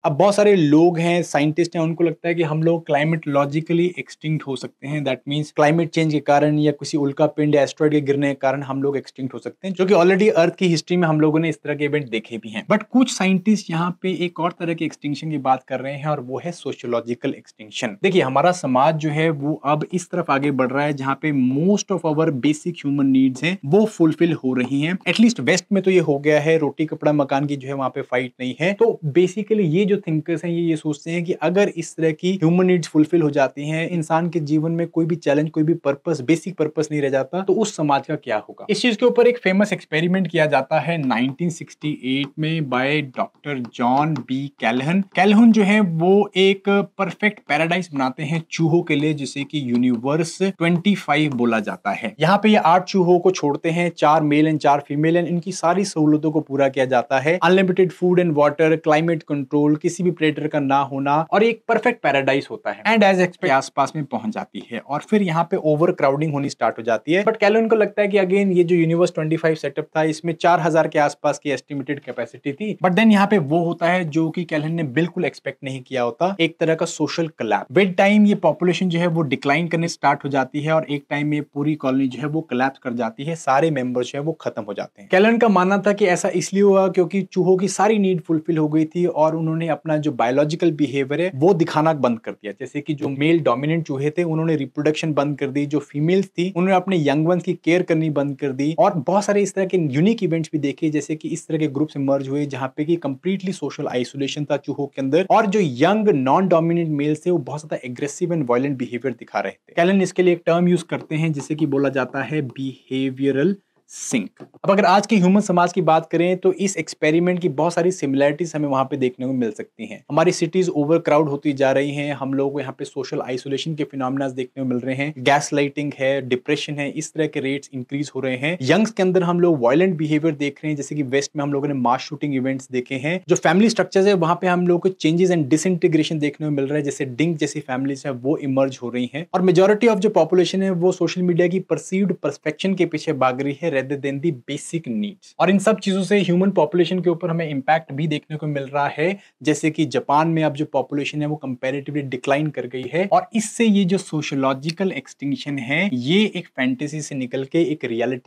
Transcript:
अब बहुत सारे लोग हैं, साइंटिस्ट हैं, उनको लगता है कि हम लोग क्लाइमेट लॉजिकली एक्सटिंक्ट हो सकते हैं। दैट मीन्स क्लाइमेट चेंज के कारण या किसी उल्का पिंड या एस्ट्रॉइड के गिरने के कारण हम लोग एक्सटिंक्ट हो सकते हैं, जो कि ऑलरेडी अर्थ की हिस्ट्री में हम लोगों ने इस तरह के इवेंट देखे भी हैं। बट कुछ साइंटिस्ट यहाँ पे एक और तरह के एक्सटिंक्शन की बात कर रहे हैं, और वो है सोशियोलॉजिकल एक्सटिंक्शन। देखिए, हमारा समाज जो है वो अब इस तरफ आगे बढ़ रहा है जहाँ पे most of our basic human needs हैं वो फुलफिल हो रही हैं। एटलीस्ट वेस्ट में तो ये हो गया है, रोटी कपड़ा मकान की जो है वहां पे फाइट नहीं है। तो बेसिकली ये जो थिंकर्स हैं ये सोचते हैं कि अगर इस तरह की ह्यूमन नीड्स फुलफिल हो जाती हैं, इंसान के जीवन में कोई भी चैलेंज, कोई भी पर्पस, बेसिक पर्पस नहीं रह जाता, तो उस समाज का क्या होगा। इस चीज के ऊपर एक फेमस एक्सपेरिमेंट किया जाता है 1968 में बाय डॉक्टर जॉन बी कैल्हन। कैल्हन जो है वो एक परफेक्ट पैराडाइज बनाते हैं चूहों के लिए, जिसे कि यूनिवर्स 25 बोला जाता है। यहाँ पे ये 8 चूहों को छोड़ते हैं, 4 मेल एंड 4 फीमेल एंड इनकी सारी सहूलतों को पूरा किया जाता है। Unlimited food and water, climate control, किसी भी प्रेडेटर का ना होना, और एक परफेक्ट पैराडाइज होता है। एंड एज एक्सपेक्ट आसपास में पहुंच जाती है, और फिर यहाँ पे ओवर क्राउडिंग होनी स्टार्ट हो जाती है। बट कैल्विन को लगता है कि अगेन ये जो यूनिवर्स 25 सेटअप था, इसमें 4000 के आसपास की एस्टिमेटेड कैपेसिटी थी। बट देन यहाँ पे वो होता है जो कि कैल्विन ने बिल्कुल एक्सपेक्ट नहीं किया होता, एक तरह का सोशल कोलैप्स। विद टाइम ये पॉपुलेशन जो है वो डिक्लाइन करने स्टार्ट हो जाती है, और एक टाइम में पूरी कॉलोनी जो है वो कोलैप्स कर जाती है, सारे मेंबर्स जो है वो खत्म हो जाते हैं। कैल्विन का मानना था कि ऐसा इसलिए हुआ क्योंकि चूहों की सारी नीड फुलफिल हो गई थी, और उन्होंने अपना जो बायोलॉजिकल बिहेवियर है वो दिखाना बंद कर दिया। जैसे कि जो मेल डोमिनेंट चूहे थे उन्होंने रिप्रोडक्शन बंद कर दी, जो फीमेल्स थी उन्होंने अपने यंग वंस की केयर करनी बंद कर दी, और बहुत सारे इस तरह के यूनिक इवेंट्स भी देखे, जैसे कि इस तरह के ग्रुप्स इमर्ज हुए जहां पे कि कंप्लीटली सोशल आइसोलेशन था चूहों के अंदर, और जो यंग नॉन डोमिनेंट मेल्स थे वो बहुत ज्यादा एग्रेसिव एंड वायलेंट बिहेवियर दिखा रहे थे। कैल्विन इसके लिए एक टर्म यूज करते हैं जिसे कि बोला जाता है बिहेवियरल सिंक। अब अगर आज के ह्यूमन समाज की बात करें तो इस एक्सपेरिमेंट की बहुत सारी सिमिलरिटीज हमें वहां पे देखने को मिल सकती हैं। हमारी सिटीज ओवर क्राउड होती जा रही हैं, हम लोग को यहाँ पे सोशल आइसोलेशन के फिनोमेना देखने को मिल रहे हैं, गैस लाइटिंग है, डिप्रेशन है, इस तरह के रेट्स इंक्रीज हो रहे हैं। यंग्स के अंदर हम लोग वायलेंट बिहेवियर देख रहे हैं, जैसे कि वेस्ट में हम लोगों ने मास शूटिंग इवेंट्स देखे हैं। जो फैमिली स्ट्रक्चर्स है वहां पे हम लोग को चेंजेस एंड डिसइंटीग्रेशन देखने को मिल रहा है, जैसे डिंग जैसी फैमिलीज है वो इमर्ज हो रही हैं, और मेजोरिटी ऑफ जो पॉपुलेशन है वो सोशल मीडिया की परसीव्ड परफेक्शन के पीछे भाग रही है rather than the basic needs. और इन सब चीजों से ह्यूमन पॉपुलेशन के ऊपर हमें इंपैक्ट भी देखने को मिल रहा है, जैसे कि जापान में अब जो पॉपुलेशन है वो कंपैरेटिवली डिक्लाइन कर गई है, और इससे ये जो सोशियोलॉजिकल एक्सटिंक्शन है ये एक फैंटेसी से निकल के एक रियलिटी